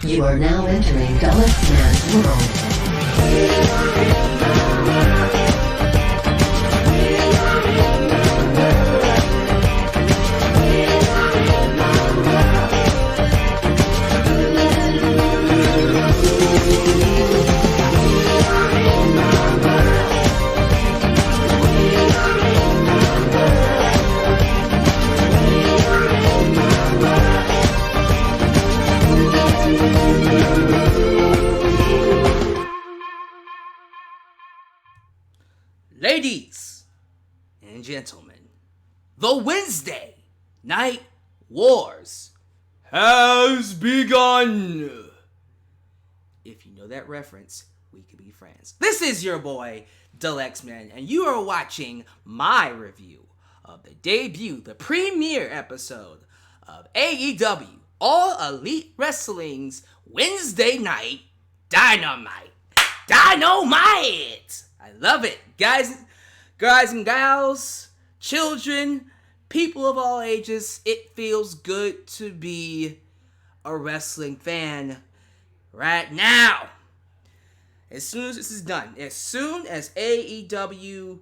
You are now entering Alyx Man's world. Ladies and gentlemen, the Wednesday Night Wars has begun. If you know that reference, we could be friends. This is your boy, Alyx Man, and you are watching my review of the debut, the premiere episode of AEW All Elite Wrestling's Wednesday Night Dynamite. Dynamite! I love it. Guys and gals, children, people of all ages, it feels good to be a wrestling fan right now. As soon as this is done, as soon as AEW,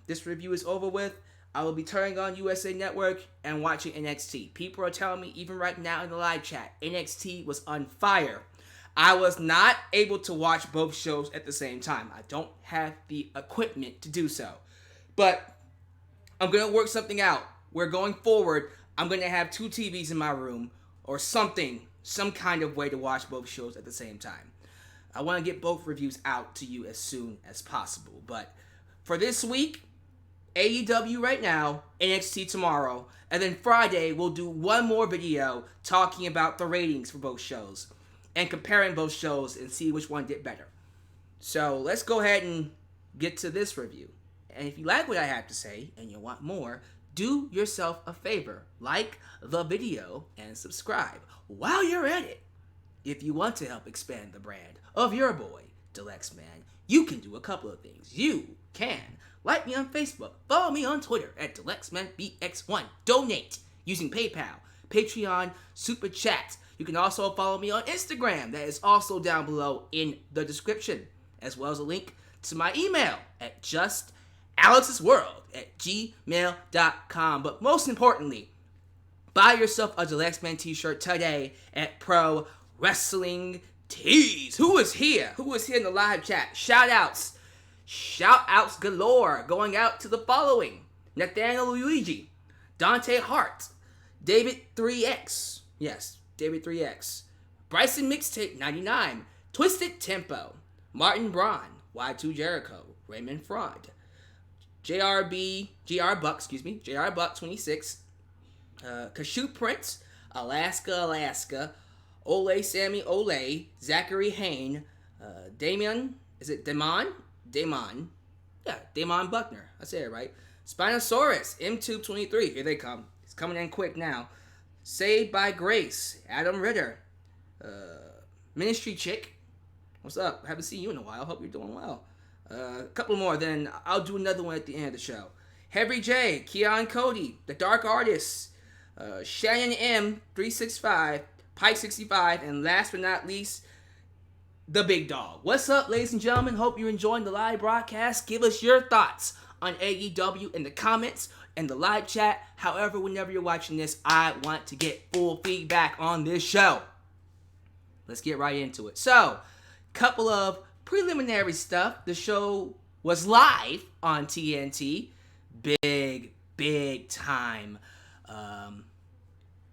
this review is over with, I will be turning on USA Network and watching NXT. People are telling me, even right now in the live chat, NXT was on fire. I was not able to watch both shows at the same time. I don't have the equipment to do so. But I'm going to work something out where going forward, I'm going to have 2 TVs in my room or something, some kind of way to watch both shows at the same time. I want to get both reviews out to you as soon as possible. But for this week, AEW right now, NXT tomorrow, and then Friday we'll do one more video talking about the ratings for both shows and comparing both shows and see which one did better. So let's go ahead and get to this review. And if you like what I have to say and you want more, do yourself a favor. Like the video and subscribe while you're at it. If you want to help expand the brand of your boy, Alyx Man, you can do a couple of things. You can like me on Facebook, follow me on Twitter at AlyxManBX1, donate using PayPal, Patreon, Super Chat. You can also follow me on Instagram. That is also down below in the description, as well as a link to my email at justalyxsworld@gmail.com. But most importantly, buy yourself a Alyx Man t-shirt today at Pro Wrestling Tees. Who is here? Who is here in the live chat? Shout outs galore going out to the following: Nathaniel Luigi, Dante Hart, David 3X. Yes, David 3X. Bryson Mixtape 99. Twisted Tempo. Martin Braun. Y2 Jericho. Raymond Fraud. JR Buck 26. Kashu Prince. Alaska. Ole Sammy Ole. Zachary Hain. Damon. Is it Damon? Yeah, Damon Buckner. I said it right. Spinosaurus. M223. Here they come. It's coming in quick now. Saved by Grace, Adam Ritter, Ministry Chick. What's up? Haven't seen you in a while. Hope you're doing well. A couple more, then I'll do another one at the end of the show. Heavy J, Keon Cody, The Dark Artist, Shannon M, 365, Pike 65, and last but not least, The Big Dog. What's up, ladies and gentlemen? Hope you're enjoying the live broadcast. Give us your thoughts on AEW in the comments and the live chat. However, whenever you're watching this, I want to get full feedback on this show. Let's get right into it. So, couple of preliminary stuff. The show was live on TNT. Big time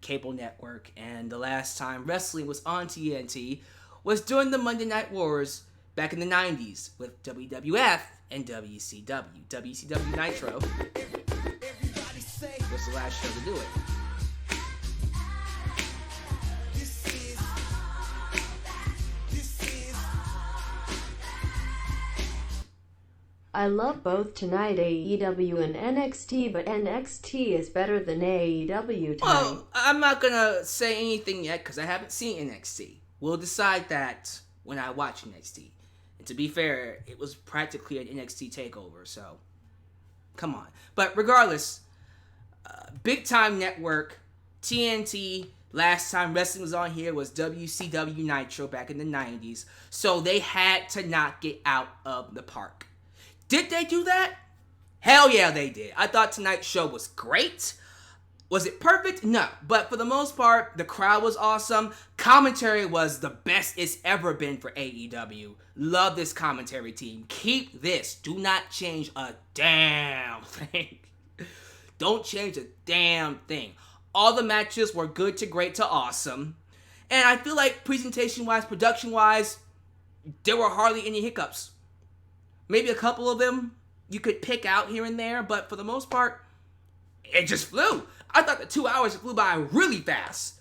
cable network. And the last time wrestling was on TNT was during the Monday Night Wars back in the 90s with WWF and WCW. WCW Nitro was the last show to do it. I love both tonight AEW and NXT, but NXT is better than AEW tonight. Well, I'm not gonna say anything yet because I haven't seen NXT. We'll decide that when I watch NXT. And to be fair, it was practically an NXT takeover, so come on. But regardless, big time network, TNT, Last time wrestling was on here was WCW Nitro back in the 90s, so they had to knock it out of the park. Did they do that? Hell yeah, they did. I thought tonight's show was great. Was it perfect? No. But for the most part, the crowd was awesome. Commentary was the best it's ever been for AEW. Love this commentary team. Keep this. Do not change a damn thing. Don't change a damn thing. All the matches were good to great to awesome. And I feel like presentation-wise, production-wise, there were hardly any hiccups. Maybe a couple of them you could pick out here and there, but for the most part, it just flew. I thought the 2 hours flew by really fast.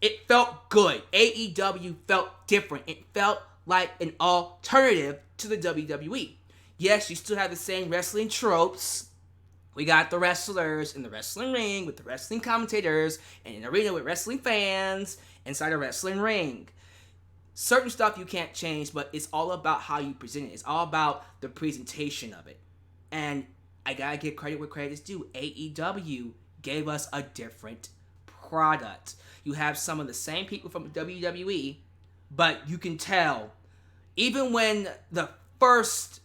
It felt good. AEW felt different. It felt like an alternative to the WWE. Yes, you still have the same wrestling tropes. We got the wrestlers in the wrestling ring with the wrestling commentators, and an arena with wrestling fans inside a wrestling ring. Certain stuff you can't change, but it's all about how you present it. It's all about the presentation of it. And I gotta give credit where credit is due. AEW gave us a different product. You have some of the same people from WWE, but you can tell, even when the first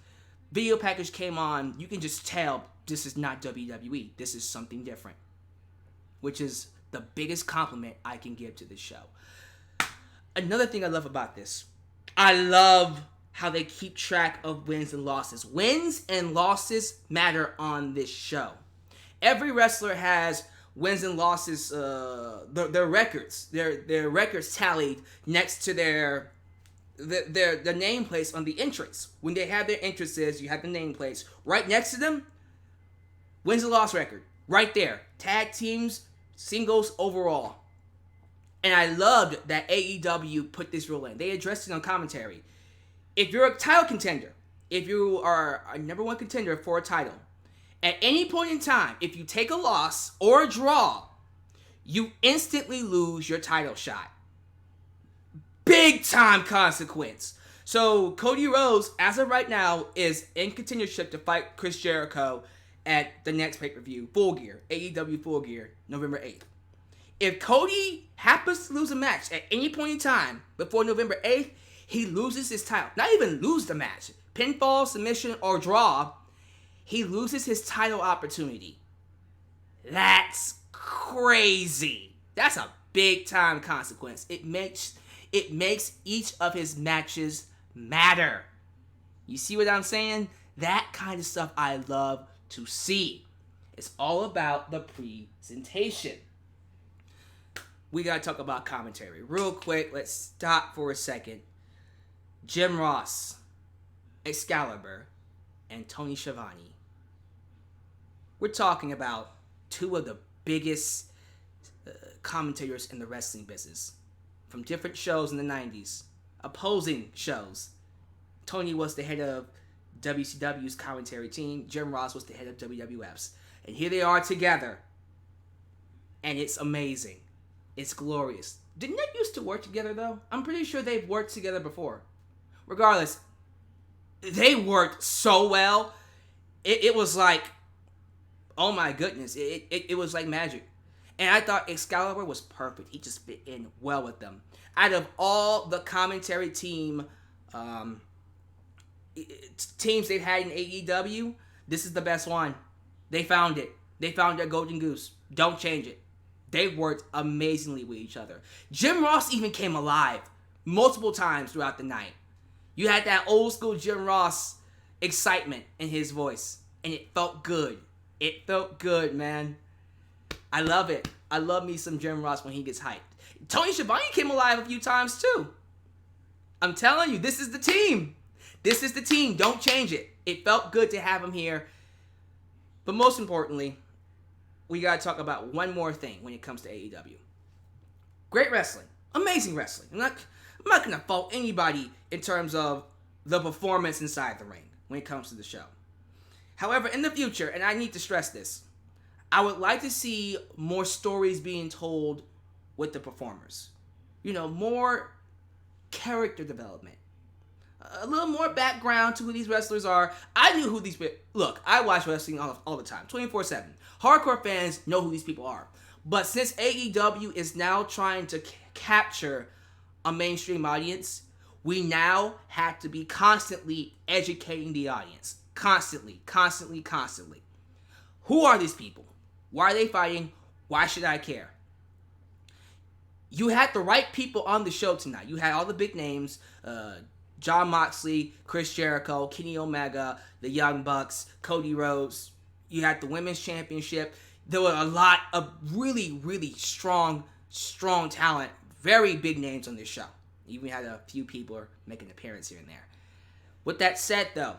video package came on, you can just tell this is not WWE. This is something different, which is the biggest compliment I can give to this show. Another thing I love about this, I love how they keep track of wins and losses. Wins and losses matter on this show. Every wrestler has wins and losses, their records, their records tallied next to their nameplates on the entrance. When they have their entrances, you have the nameplates right next to them. Wins and loss record right there. Tag teams, singles, overall. And I loved that AEW put this rule in. They addressed it on commentary. If you're a title contender, if you are a number one contender for a title, at any point in time, if you take a loss or a draw, you instantly lose your title shot. Big time consequence. So Cody Rhodes, as of right now, is in contendership to fight Chris Jericho at the next pay-per-view, Full Gear, AEW Full Gear, November 8th. If Cody happens to lose a match at any point in time before November 8th, he loses his title. Not even lose the match. Pinfall, submission, or draw, he loses his title opportunity. That's crazy. That's a big time consequence. It makes each of his matches matter. You see what I'm saying? That kind of stuff I love to see. It's all about the presentation. We gotta talk about commentary. Real quick, let's stop for a second. Jim Ross, Excalibur, and Tony Schiavone. We're talking about two of the biggest commentators in the wrestling business. From different shows in the 90s. Opposing shows. Tony was the head of WCW's commentary team. Jim Ross was the head of WWF's. And here they are together. And it's amazing. It's glorious. Didn't they used to work together, though? I'm pretty sure they've worked together before. Regardless, they worked so well. It was like, oh my goodness. It was like magic. And I thought Excalibur was perfect. He just fit in well with them. Out of all the commentary teams they've had in AEW, this is the best one. They found it. They found their golden goose. Don't change it. They've worked amazingly with each other. Jim Ross even came alive multiple times throughout the night. You had that old school Jim Ross excitement in his voice. And it felt good. It felt good, man. I love it. I love me some Jim Ross when he gets hyped. Tony Schiavone came alive a few times too. I'm telling you, this is the team. This is the team. Don't change it. It felt good to have him here. But most importantly, we got to talk about one more thing when it comes to AEW. Great wrestling. Amazing wrestling. I'm not going to fault anybody in terms of the performance inside the ring when it comes to the show. However, in the future, and I need to stress this, I would like to see more stories being told with the performers. You know, more character development. A little more background to who these wrestlers are. I knew who these... Look, I watch wrestling all the time, 24/7. Hardcore fans know who these people are. But since AEW is now trying to capture a mainstream audience, we now have to be constantly educating the audience. Constantly. Who are these people? Why are they fighting? Why should I care? You had the right people on the show tonight. You had all the big names. Jon Moxley, Chris Jericho, Kenny Omega, the Young Bucks, Cody Rhodes. You had the Women's Championship. There were a lot of really, really strong talent. Very big names on this show. Even had a few people making an appearance here and there. With that said, though,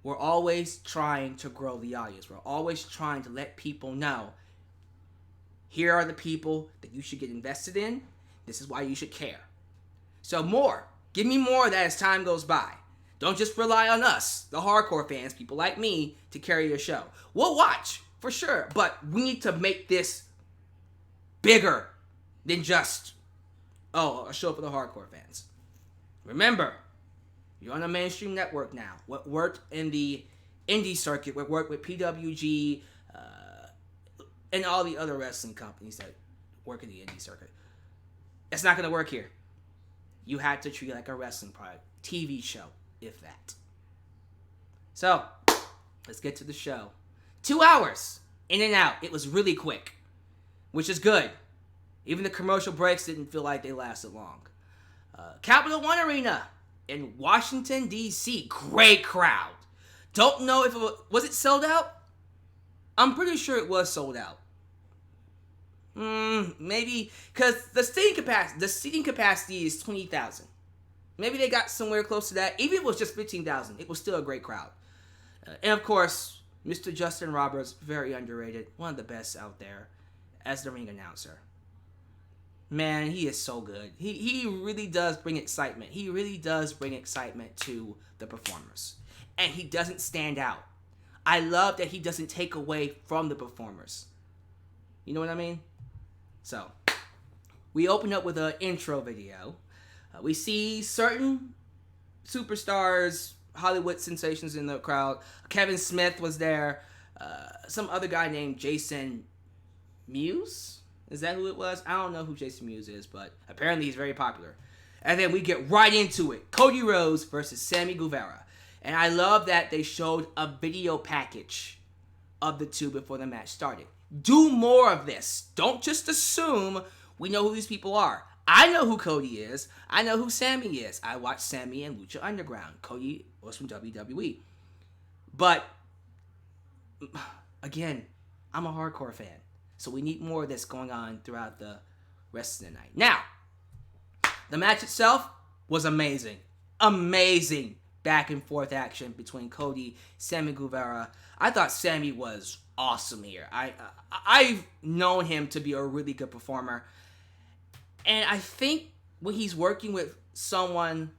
we're always trying to grow the audience. We're always trying to let people know, here are the people that you should get invested in. This is why you should care. So more. Give me more of that as time goes by. Don't just rely on us, the hardcore fans, people like me, to carry your show. We'll watch, for sure. But we need to make this bigger than just, a show for the hardcore fans. Remember, you're on a mainstream network now. What worked in the indie circuit, what worked with PWG, and all the other wrestling companies that work in the indie circuit. It's not going to work here. You had to treat it like a wrestling product. TV show, if that. So, let's get to the show. 2 hours, in and out. It was really quick, which is good. Even the commercial breaks didn't feel like they lasted long. Capital One Arena in Washington, D.C. Great crowd. Don't know if was it sold out? I'm pretty sure it was sold out. Maybe, because the seating capacity is 20,000. Maybe they got somewhere close to that. Even if it was just 15,000, it was still a great crowd. And of course, Mr. Justin Roberts, very underrated, one of the best out there as the ring announcer. Man, he is so good. He really does bring excitement. He really does bring excitement to the performers. And he doesn't stand out. I love that he doesn't take away from the performers. You know what I mean? So, we open up with an intro video. We see certain superstars, Hollywood sensations in the crowd. Kevin Smith was there. Some other guy named Jason Mewes? Is that who it was? I don't know who Jason Mewes is, but apparently he's very popular. And then we get right into it. Cody Rhodes versus Sammy Guevara. And I love that they showed a video package of the two before the match started. Do more of this. Don't just assume we know who these people are. I know who Cody is. I know who Sammy is. I watched Sammy and Lucha Underground. Cody was from WWE. But, again, I'm a hardcore fan. So we need more of this going on throughout the rest of the night. Now, the match itself was amazing. Amazing back and forth action between Cody, Sammy Guevara. I thought Sammy was awesome here. I've known him to be a really good performer. And I think when he's working with someone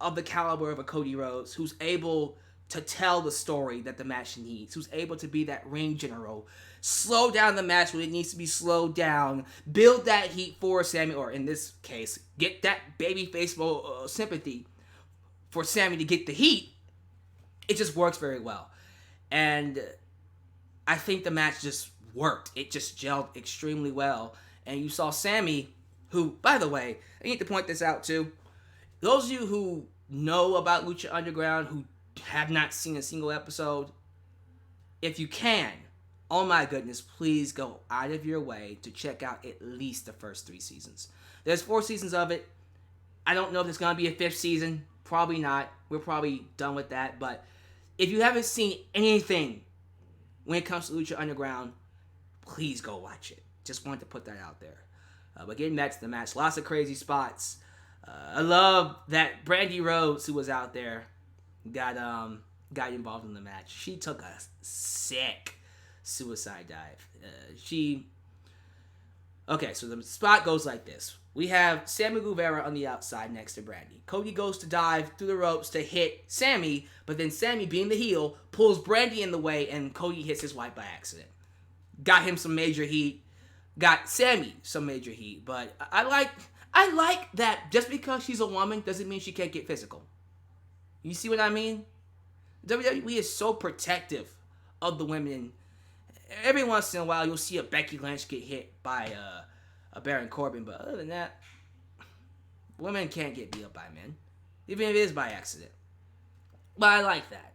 of the caliber of a Cody Rhodes, who's able to tell the story that the match needs, who's able to be that ring general, slow down the match when it needs to be slowed down, build that heat for Sammy, or in this case, get that babyface sympathy for Sammy to get the heat, it just works very well. And I think the match just worked. It just gelled extremely well. And you saw Sammy, who, by the way, I need to point this out too. Those of you who know about Lucha Underground, who have not seen a single episode, if you can, oh my goodness, please go out of your way to check out at least the first 3 seasons. There's 4 seasons of it. I don't know if there's going to be a 5th season. Probably not. We're probably done with that. But if you haven't seen anything when it comes to Lucha Underground, please go watch it. Just wanted to put that out there. But getting back to the match, lots of crazy spots. I love that Brandy Rhodes, who was out there, got involved in the match. She took a sick suicide dive. Okay, so the spot goes like this. We have Sammy Guevara on the outside next to Brandy. Cody goes to dive through the ropes to hit Sammy, but then Sammy, being the heel, pulls Brandy in the way, and Cody hits his wife by accident. Got him some major heat. Got Sammy some major heat. But I like that just because she's a woman doesn't mean she can't get physical. You see what I mean? WWE is so protective of the women every once in a while you'll see a Becky Lynch get hit by a Baron Corbin, but other than that, women can't get beat up by men, even if it is by accident. But I like that.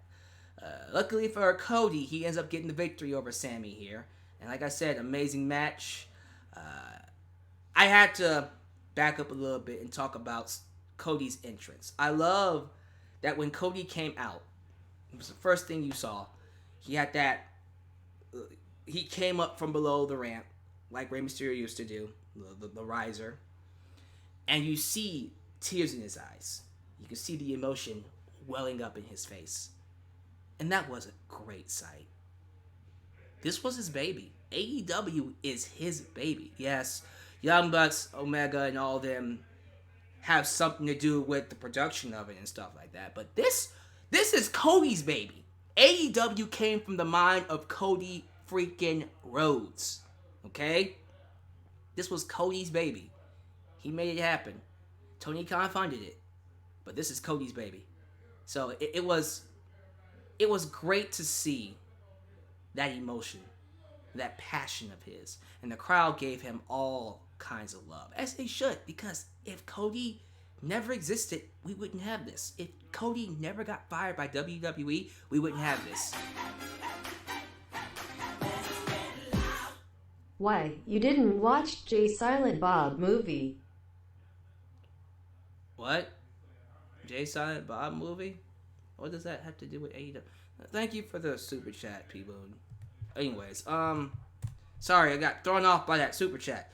Luckily for Cody, he ends up getting the victory over Sammy here. And like I said, amazing match. I had to back up a little bit and talk about Cody's entrance. I love that when Cody came out, it was the first thing you saw. He had that... he came up from below the ramp, like Rey Mysterio used to do, the riser. And you see tears in his eyes. You can see the emotion welling up in his face. And that was a great sight. This was his baby. AEW is his baby. Yes, Young Bucks, Omega, and all them have something to do with the production of it and stuff like that. But this is Cody's baby. AEW came from the mind of Cody freaking Rhodes. Okay? This was Cody's baby. He made it happen. Tony Khan funded it. But this is Cody's baby. So it was great to see that emotion, that passion of his. And the crowd gave him all kinds of love, as they should, because if Cody never existed, we wouldn't have this. If Cody never got fired by WWE, we wouldn't have this. Why, you didn't watch Jay Silent Bob movie? What? Jay Silent Bob movie? What does that have to do with AEW? Thank you for the super chat, people. Anyways, sorry, I got thrown off by that super chat.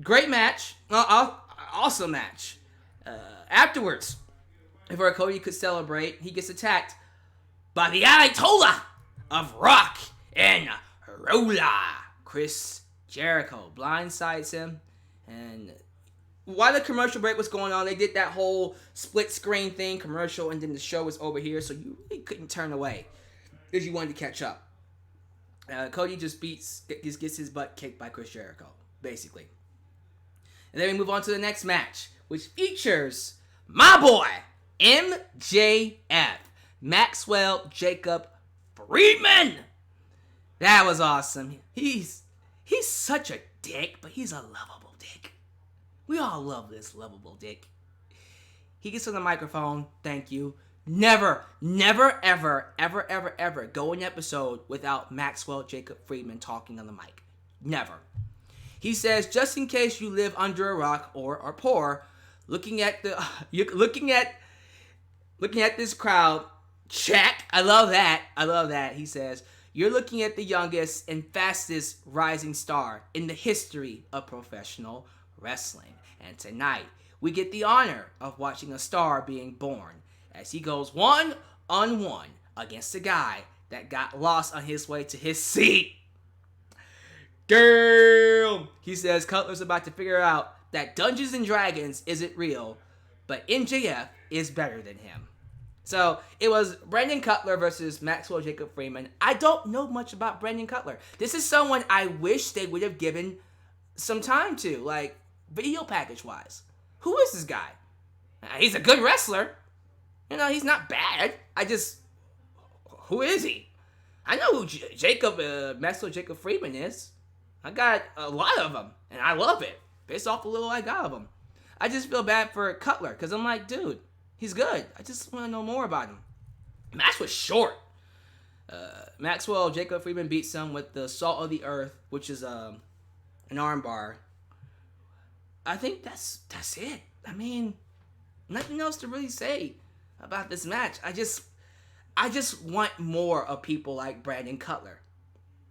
Great match. Awesome match. Afterwards, before Cody could celebrate, he gets attacked by the Ayatollah of Rock and Rolla. Chris Jericho blindsides him, and while the commercial break was going on, they did that whole split screen thing, commercial, and then the show was over here, so you really couldn't turn away if you wanted to catch up. Cody just gets his butt kicked by Chris Jericho, basically. And then we move on to the next match, which features my boy, MJF, Maxwell Jacob Friedman. That was awesome. He's such a dick, but he's a lovable dick. We all love this lovable dick. He gets on the microphone. Thank you. Never, ever go an episode without Maxwell Jacob Friedman talking on the mic. Never. He says, just in case you live under a rock or are poor, looking at this crowd, check. I love that. He says, you're looking at the youngest and fastest rising star in the history of professional wrestling. And tonight, we get the honor of watching a star being born as he goes 1-on-1 against a guy that got lost on his way to his seat. Damn! He says Cutler's about to figure out that Dungeons and Dragons isn't real, but MJF is better than him. So, it was Brandon Cutler versus Maxwell Jacob Friedman. I don't know much about Brandon Cutler. This is someone I wish they would have given some time to, like, video package-wise. Who is this guy? He's a good wrestler. You know, he's not bad. Who is he? I know who Maxwell Jacob Friedman is. I got a lot of them, and I love it. Based off the little I got of them. I just feel bad for Cutler, because I'm like, dude, he's good. I just want to know more about him. The match was short. Maxwell Jacob Friedman beats him with the Salt of the Earth, which is an armbar. I think that's it. I mean, nothing else to really say about this match. I just want more of people like Brandon Cutler.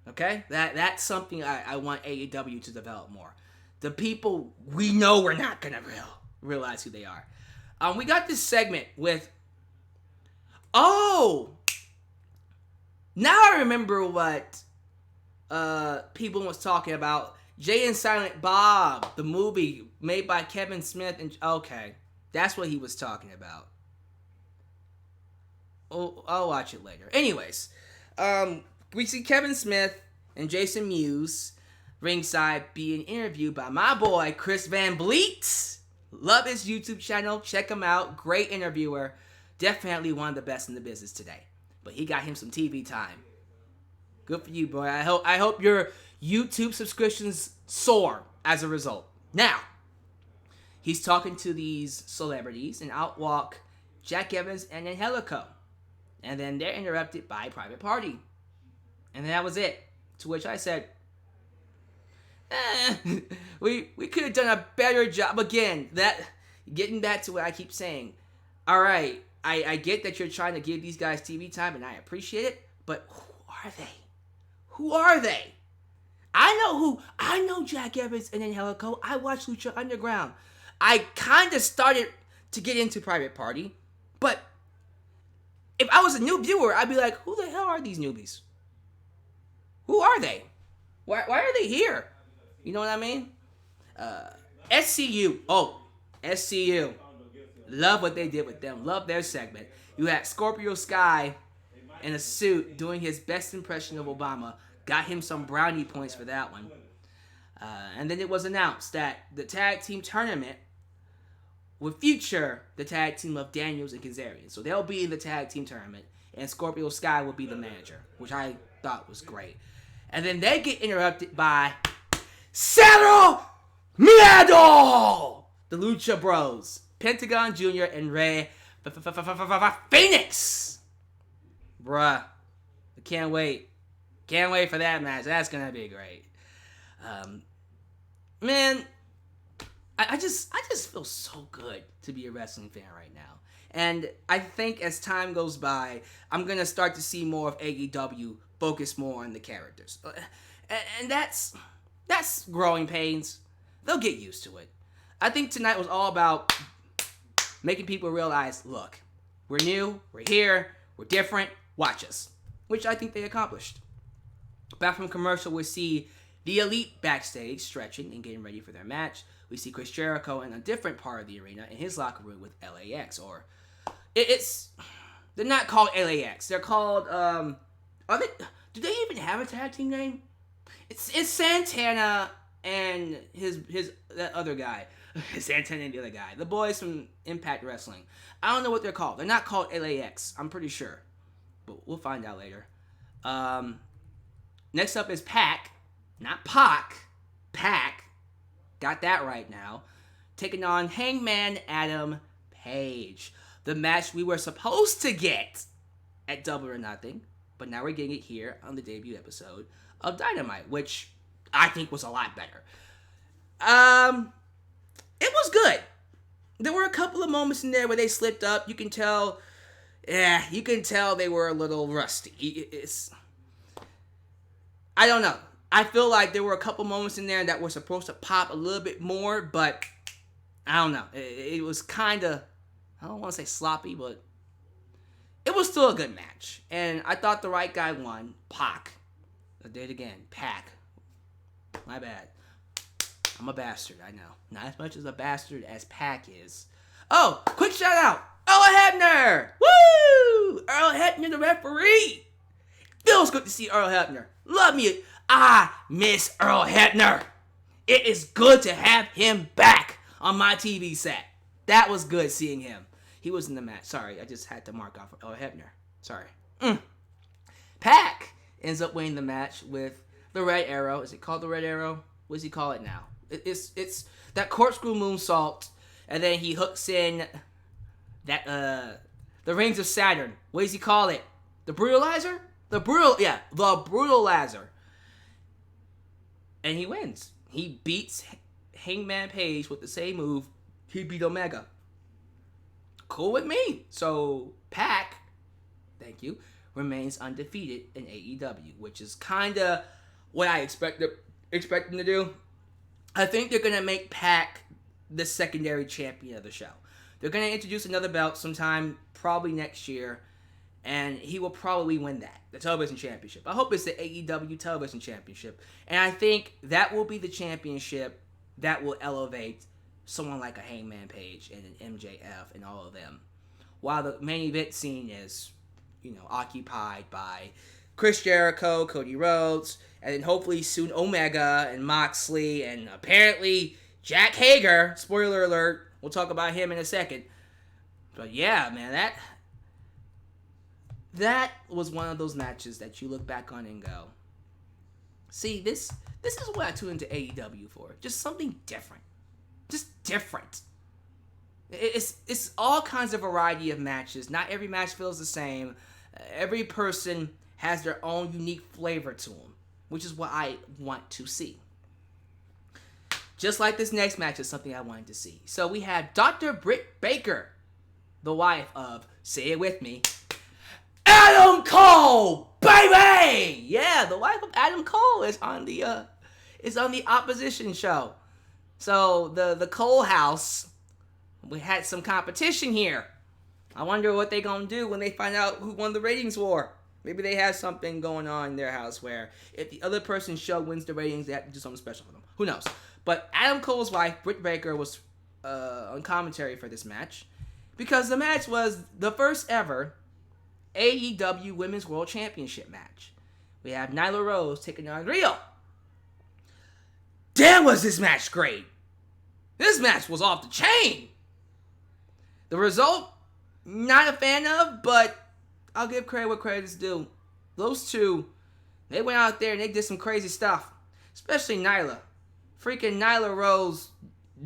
Okay? That's something I want AEW to develop more. The people we know we're not gonna realize who they are. We got this segment with... Oh! Now I remember what people was talking about. Jay and Silent Bob, the movie made by Kevin Smith. And okay, that's what he was talking about. Oh, I'll watch it later. Anyways, we see Kevin Smith and Jason Mewes ringside being interviewed by my boy Chris Van Vliet. Love his YouTube channel. Check him out. Great interviewer. Definitely one of the best in the business today. But he got him some TV time. Good for you, boy. I hope your YouTube subscriptions soar as a result. Now, he's talking to these celebrities, and out walk Jack Evans and Angelico. And then they're interrupted by Private Party. And that was it. To which I said, we could have done a better job. Again, that getting back to what I keep saying. All right, I get that you're trying to give these guys TV time, and I appreciate it. But who are they? Who are they? I know Jack Evans and Angelico. I watch Lucha Underground. I kind of started to get into Private Party, but if I was a new viewer, I'd be like, who the hell are these newbies? Who are they? Why are they here? You know what I mean? SCU. Oh, SCU. Love what they did with them. Love their segment. You had Scorpio Sky in a suit doing his best impression of Obama. Got him some brownie points for that one. And then it was announced that the tag team tournament would feature the tag team of Daniels and Kazarian. So they'll be in the tag team tournament, and Scorpio Sky will be the manager, which I thought was great. And then they get interrupted by Cero Miedo! The Lucha Bros, Pentagon Jr. and Rey Phoenix. Bruh, I can't wait. Can't wait for that match. That's gonna be great. Man, I just feel so good to be a wrestling fan right now. And I think as time goes by, I'm gonna start to see more of AEW focus more on the characters. And that's growing pains. They'll get used to it. I think tonight was all about making people realize, look, we're new, we're here, we're different, watch us. Which I think they accomplished. Back from commercial, we see the Elite backstage stretching and getting ready for their match. We see Chris Jericho in a different part of the arena in his locker room with LAX. Or they're not called LAX. They're called do they even have a tag team name? It's Santana and that other guy. Santana and the other guy. The boys from Impact Wrestling. I don't know what they're called. They're not called LAX. I'm pretty sure. But we'll find out later. Next up is Pac. Not Pac. Pac. Got that right now. Taking on Hangman Adam Page. The match we were supposed to get at Double or Nothing. But now we're getting it here on the debut episode of Dynamite. Which I think was a lot better. It was good. There were a couple of moments in there where they slipped up. You can tell they were a little rusty. I don't know. I feel like there were a couple moments in there that were supposed to pop a little bit more, but I don't know. It was kind of, I don't want to say sloppy, but it was still a good match. And I thought the right guy won. Pac. I did it again. Pac. My bad. I'm a bastard, I know. Not as much as a bastard as Pac is. Oh, quick shout out. Earl Hebner. Woo! Earl Hebner, the referee. Feels good to see Earl Hebner. Love me. I miss Earl Hebner. It is good to have him back on my TV set. That was good seeing him. He was in the match. Sorry, I just had to mark off Earl Hebner. Sorry. Pac ends up winning the match with the Red Arrow. Is it called the Red Arrow? What does he call it now? It's that corkscrew moonsault, and then he hooks in that the Rings of Saturn. What does he call it? The Brutalizer? The Brutalizer. And he wins. He beats Hangman Page with the same move he beat Omega. Cool with me. So Pac, thank you, remains undefeated in AEW, which is kind of what I expect them to do. I think they're going to make Pac the secondary champion of the show. They're going to introduce another belt sometime, probably next year, and he will probably win that, the television championship. I hope it's the AEW television championship, and I think that will be the championship that will elevate someone like a Hangman Page and an MJF and all of them, while the main event scene is, occupied by Chris Jericho, Cody Rhodes, and then hopefully soon Omega and Moxley and apparently Jack Hager. Spoiler alert. We'll talk about him in a second. But yeah, man, that was one of those matches that you look back on and go, see, this is what I tune into AEW for. Just something different. Just different. It's all kinds of variety of matches. Not every match feels the same. Every person has their own unique flavor to them, which is what I want to see. Just like this next match is something I wanted to see. So we have Dr. Britt Baker, the wife of, say it with me, Adam Cole, baby! Yeah, the wife of Adam Cole is on the opposition show. So the Cole house, we had some competition here. I wonder what they gonna do when they find out who won the ratings war. Maybe they have something going on in their house where if the other person's show wins the ratings, they have to do something special for them. Who knows? But Adam Cole's wife, Britt Baker, was on commentary for this match because the match was the first ever AEW Women's World Championship match. We have Nyla Rose taking on Rio. Damn, was this match great! This match was off the chain. The result, not a fan of, but I'll give credit where credit is due. Those two, they went out there and they did some crazy stuff. Especially Nyla. Freaking Nyla Rose,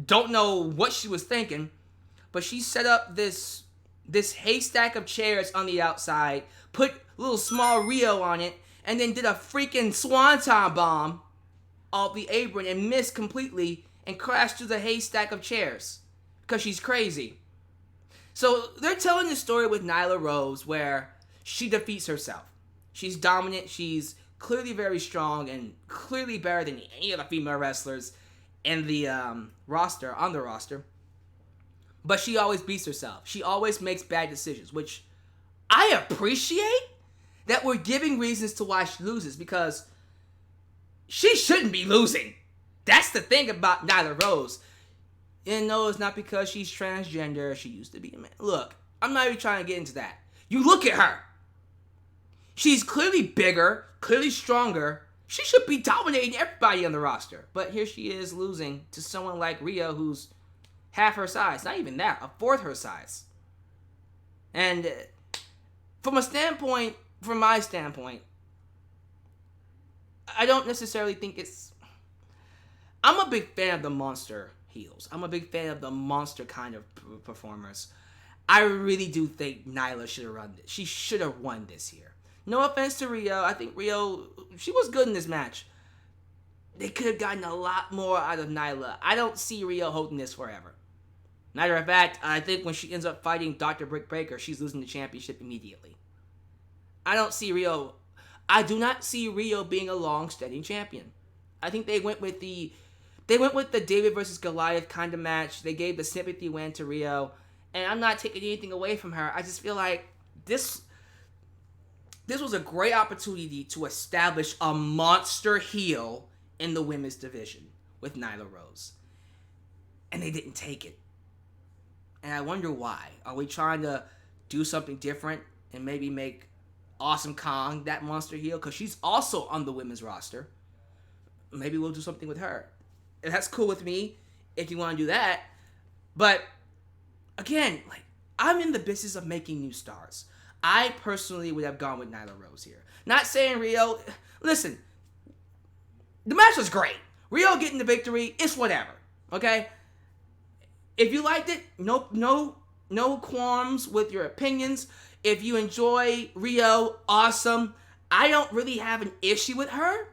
don't know what she was thinking, but she set up this haystack of chairs on the outside, put a little small Rio on it, and then did a freaking swanton bomb off the apron and missed completely and crashed through the haystack of chairs because she's crazy. So they're telling the story with Nyla Rose where she defeats herself. She's dominant, she's clearly very strong, and clearly better than any of the female wrestlers in the roster, on the roster. But she always beats herself. She always makes bad decisions, which I appreciate that we're giving reasons to why she loses, because she shouldn't be losing. That's the thing about Nyla Rose. And no, it's not because she's transgender. She used to be a man. Look, I'm not even trying to get into that. You look at her. She's clearly bigger, clearly stronger. She should be dominating everybody on the roster. But here she is losing to someone like Rio, who's half her size. Not even that, a fourth her size. And from my standpoint, I don't necessarily think it's... I'm a big fan of the monster heels. I'm a big fan of the monster kind of performers. I really do think Nyla should have run this. She should have won this year. No offense to Rio. I think Rio, she was good in this match. They could have gotten a lot more out of Nyla. I don't see Rio holding this forever. Matter of fact, I think when she ends up fighting Dr. Britt Baker, she's losing the championship immediately. I do not see Rio being a long-standing champion. I think they went with the David versus Goliath kind of match. They gave the sympathy win to Rio. And I'm not taking anything away from her. I just feel like this was a great opportunity to establish a monster heel in the women's division with Nyla Rose. And they didn't take it. And I wonder why. Are we trying to do something different and maybe make Awesome Kong that monster heel? Because she's also on the women's roster. Maybe we'll do something with her. And that's cool with me if you want to do that. But again, I'm in the business of making new stars. I personally would have gone with Nyla Rose here. Not saying Rio. Listen, the match was great. Rio getting the victory, it's whatever. Okay? If you liked it, no qualms with your opinions. If you enjoy Rio, awesome. I don't really have an issue with her.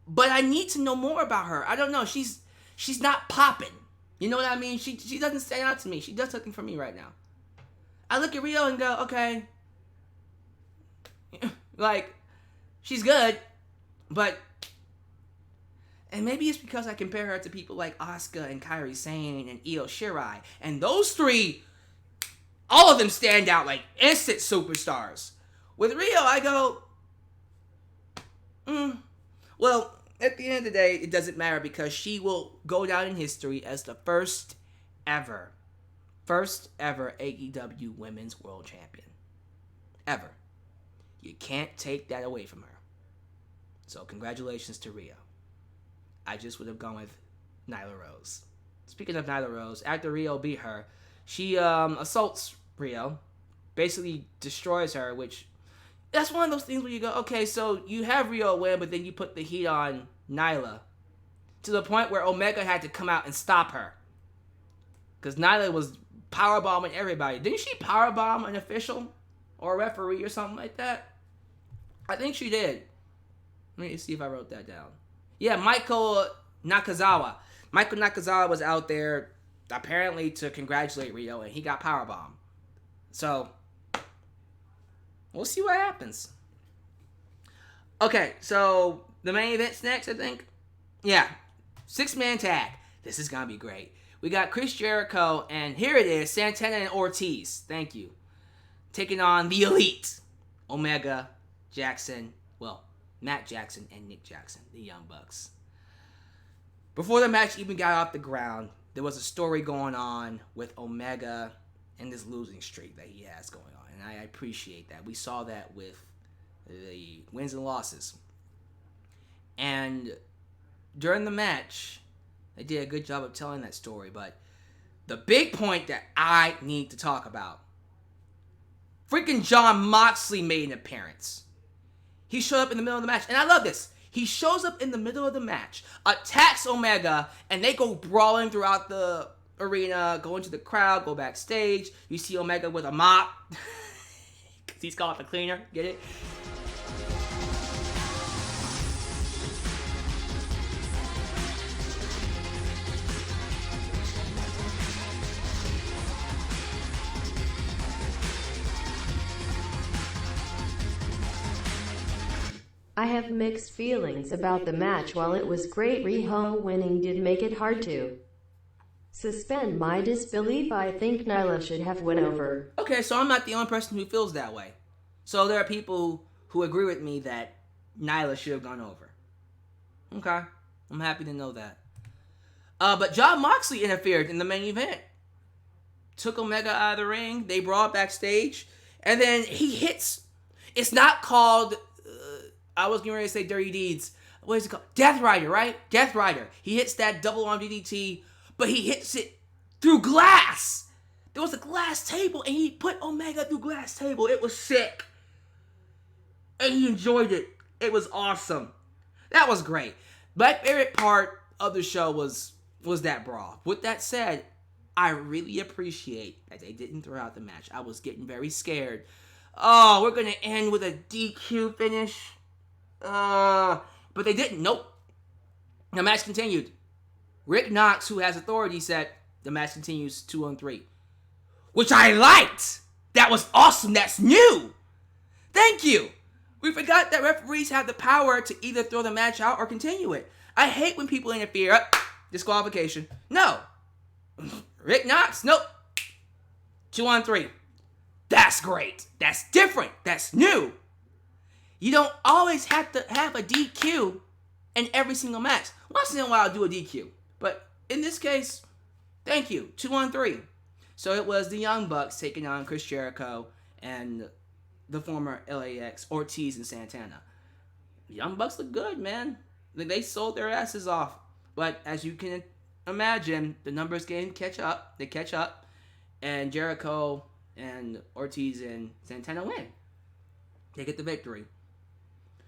But I need to know more about her. I don't know. She's not popping. You know what I mean? She doesn't stand out to me. She does something for me right now. I look at Rio and go, okay. She's good. But... And maybe it's because I compare her to people like Asuka and Kairi Sane and Io Shirai. And those three, all of them stand out like instant superstars. With Rio, I go... Well, at the end of the day, it doesn't matter because she will go down in history as the first ever AEW Women's World Champion. Ever. You can't take that away from her. So congratulations to Rio. I just would have gone with Nyla Rose. Speaking of Nyla Rose, after Rio beat her, she assaults Rio basically destroys her, which that's one of those things where you go, okay, so you have Rio win, but then you put the heat on Nyla to the point where Omega had to come out and stop her. Because Nyla was powerbombing everybody. Didn't she powerbomb an official or a referee or something like that? I think she did. Let me see if I wrote that down. Yeah, Michael Nakazawa. Michael Nakazawa was out there apparently to congratulate Rio, and he got powerbombed. So, we'll see what happens. Okay, so the main event's next, I think. Yeah, 6-man tag. This is going to be great. We got Chris Jericho, and here it is, Santana and Ortiz. Thank you. Taking on the Elite. Omega, Jackson, well, Matt Jackson and Nick Jackson, the Young Bucks. Before the match even got off the ground, there was a story going on with Omega and this losing streak that he has going on. And I appreciate that. We saw that with the wins and losses. And during the match, they did a good job of telling that story. But the big point that I need to talk about, freaking Jon Moxley made an appearance. He showed up in the middle of the match. And I love this. He shows up in the middle of the match, attacks Omega, and they go brawling throughout the arena, go into the crowd, go backstage. You see Omega with a mop. Because he's called the cleaner. Get it? I have mixed feelings about the match. While it was great, Riho winning did make it hard to suspend my disbelief. I think Nyla should have went over. Okay, so I'm not the only person who feels that way. So there are people who agree with me that Nyla should have gone over. Okay, I'm happy to know that. But Jon Moxley interfered in the main event. Took Omega out of the ring. They brought backstage. And then he hits. It's not called... I was getting ready to say Dirty Deeds. What is it called? Death Rider, right? Death Rider. He hits that double arm DDT, but he hits it through glass. There was a glass table, and he put Omega through glass table. It was sick. And he enjoyed it. It was awesome. That was great. My favorite part of the show was that brawl. With that said, I really appreciate that they didn't throw out the match. I was getting very scared. Oh, we're going to end with a DQ finish. But they didn't. Nope. The match continued. Rick Knox, who has authority, said the match continues 2-on-3. Which I liked. That was awesome. That's new. Thank you. We forgot that referees have the power to either throw the match out or continue it. I hate when people interfere. Disqualification. No. Rick Knox. Nope. 2-on-3. That's great. That's different. That's new. You don't always have to have a DQ in every single match. Once in a while, I'll do a DQ. But in this case, thank you. 2-on-3. So it was the Young Bucks taking on Chris Jericho and the former LAX, Ortiz and Santana. The Young Bucks look good, man. They sold their asses off. But as you can imagine, the numbers catch up. They catch up. And Jericho and Ortiz and Santana win. They get the victory.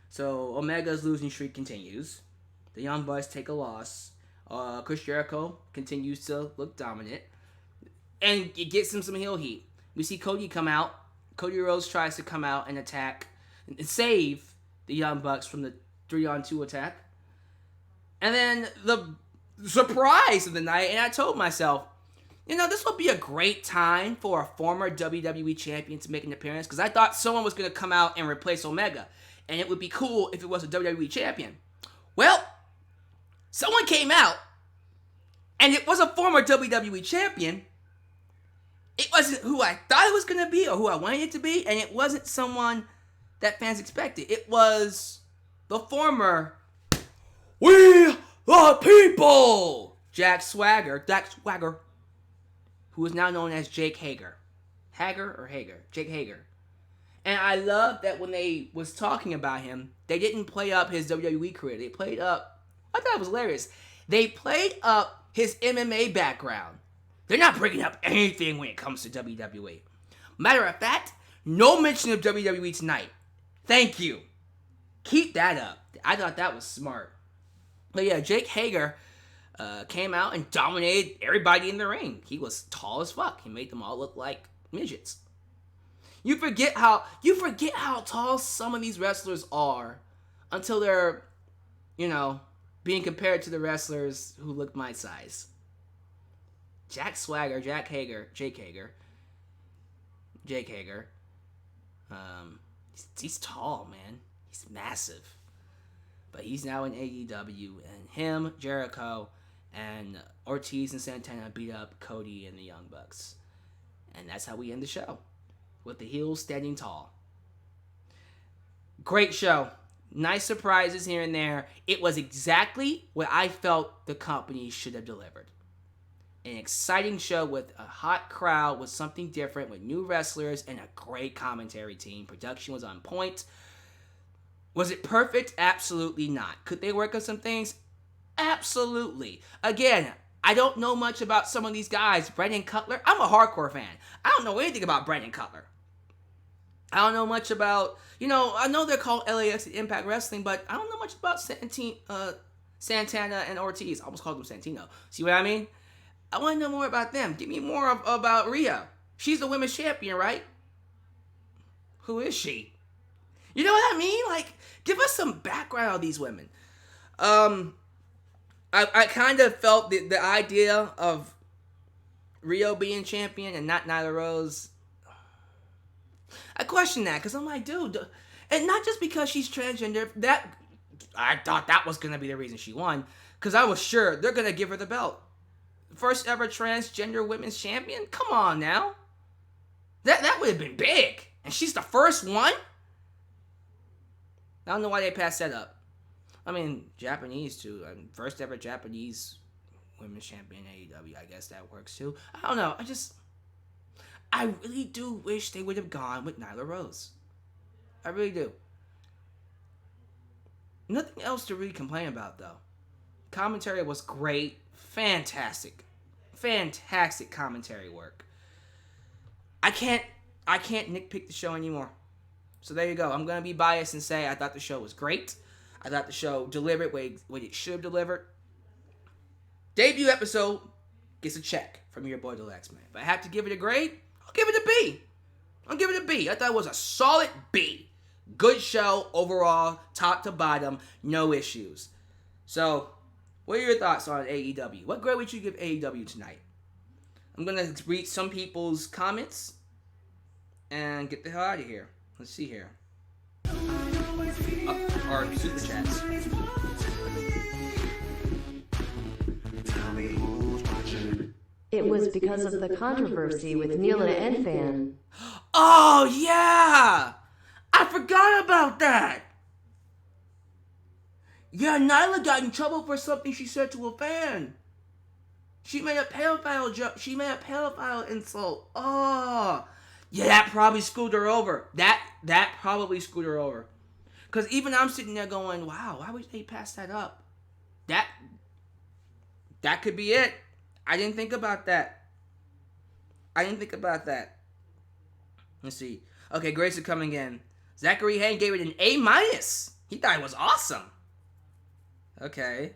So Omega's losing streak continues. The Young Bucks take a loss. Chris Jericho continues to look dominant. And it gets him some heel heat. We see Cody come out. Cody Rhodes tries to come out and attack and save the Young Bucks from the 3-on-2 attack. And then the surprise of the night, and I told myself, this would be a great time for a former WWE champion to make an appearance, because I thought someone was going to come out and replace Omega. And it would be cool if it was a WWE champion. Well, someone came out, and it was a former WWE champion. It wasn't who I thought it was going to be or who I wanted it to be, and it wasn't someone that fans expected. It was the former We the People, Jack Swagger, who is now known as Jake Hager. Jake Hager. And I love that when they was talking about him, they didn't play up his WWE career. They played up, I thought it was hilarious, they played up his MMA background. They're not bringing up anything when it comes to WWE. Matter of fact, no mention of WWE tonight. Thank you. Keep that up. I thought that was smart. But yeah, Jake Hager came out and dominated everybody in the ring. He was tall as fuck. He made them all look like midgets. You forget how tall some of these wrestlers are until they're, being compared to the wrestlers who look my size. Jake Hager. He's tall, man. He's massive. But he's now in AEW, and him, Jericho, and Ortiz and Santana beat up Cody and the Young Bucks. And that's how we end the show, with the heels standing tall. Great show. Nice surprises here and there. It was exactly what I felt the company should have delivered. An exciting show with a hot crowd, with something different, with new wrestlers, and a great commentary team. Production was on point. Was it perfect? Absolutely not. Could they work on some things? Absolutely. Again, I don't know much about some of these guys. Brandon Cutler, I'm a hardcore fan. I don't know anything about Brandon Cutler. I don't know much about, I know they're called LAX at Impact Wrestling, but I don't know much about Santana and Ortiz. I almost called them Santino. See what I mean? I want to know more about them. Give me more about Rhea. She's the women's champion, right? Who is she? You know what I mean? Like, give us some background on these women. I kind of felt the idea of Rio being champion and not Nyla Rose. I question that because I'm like, dude, and not just because she's transgender. That I thought that was gonna be the reason she won, because I was sure they're gonna give her the belt. First ever transgender women's champion. Come on now, that would have been big, and she's the first one. I don't know why they passed that up. I mean, Japanese too. First ever Japanese women's champion in AEW. I guess that works too. I don't know. I really do wish they would have gone with Nyla Rose. I really do. Nothing else to really complain about though. Commentary was great. Fantastic commentary work. I can't nitpick the show anymore. So there you go. I'm going to be biased and say I thought the show was great. I thought the show delivered what it should have delivered. Debut episode gets a check from your boy, the Lex Man. If I have to give it a grade, I'll give it a B. I thought it was a solid B. Good show overall, top to bottom, no issues. So, what are your thoughts on AEW? What grade would you give AEW tonight? I'm going to read some people's comments and get the hell out of here. Let's see here. Or super chats. It was because of the controversy with Neela and Fan. Oh, yeah! I forgot about that! Yeah, Nyla got in trouble for something she said to a fan. She made a pedophile joke. She made a pedophile insult. Oh, yeah, that probably screwed her over. That probably screwed her over. Because even I'm sitting there going, wow, why would they pass that up? That could be it. I didn't think about that. Let's see. Okay, grades are coming in. Zachary Hayne gave it an A-. He thought it was awesome. Okay.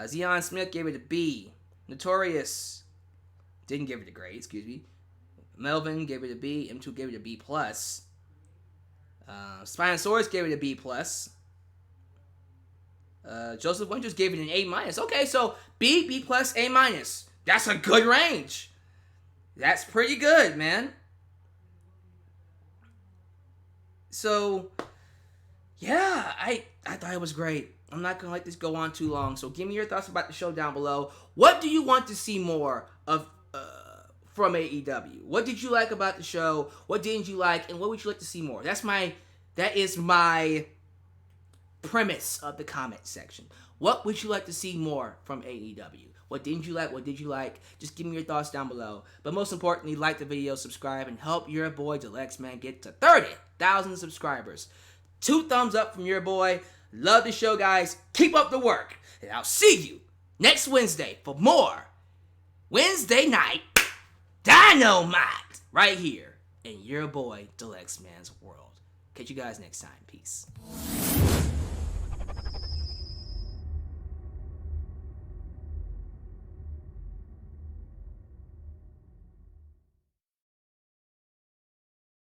Zion Smith gave it a B. Notorious didn't give it a grade, excuse me. Melvin gave it a B. M2 gave it a B+. Spinosaurus gave it a B+. Joseph Winters gave it an A-. Okay, so B, B+, A-. That's a good range. That's pretty good, man. So, yeah, I thought it was great. I'm not going to let this go on too long, so give me your thoughts about the show down below. What do you want to see more of from AEW? What did you like about the show? What didn't you like? And what would you like to see more? That is my premise of the comment section. What would you like to see more from AEW? What didn't you like? What did you like? Just give me your thoughts down below. But most importantly, like the video, subscribe, and help your boy, Deluxe Man, get to 30,000 subscribers. 2 thumbs up from your boy. Love the show, guys. Keep up the work. And I'll see you next Wednesday for more Wednesday Night Dynamite right here in your boy, Deluxe Man's world. Catch you guys next time. Peace.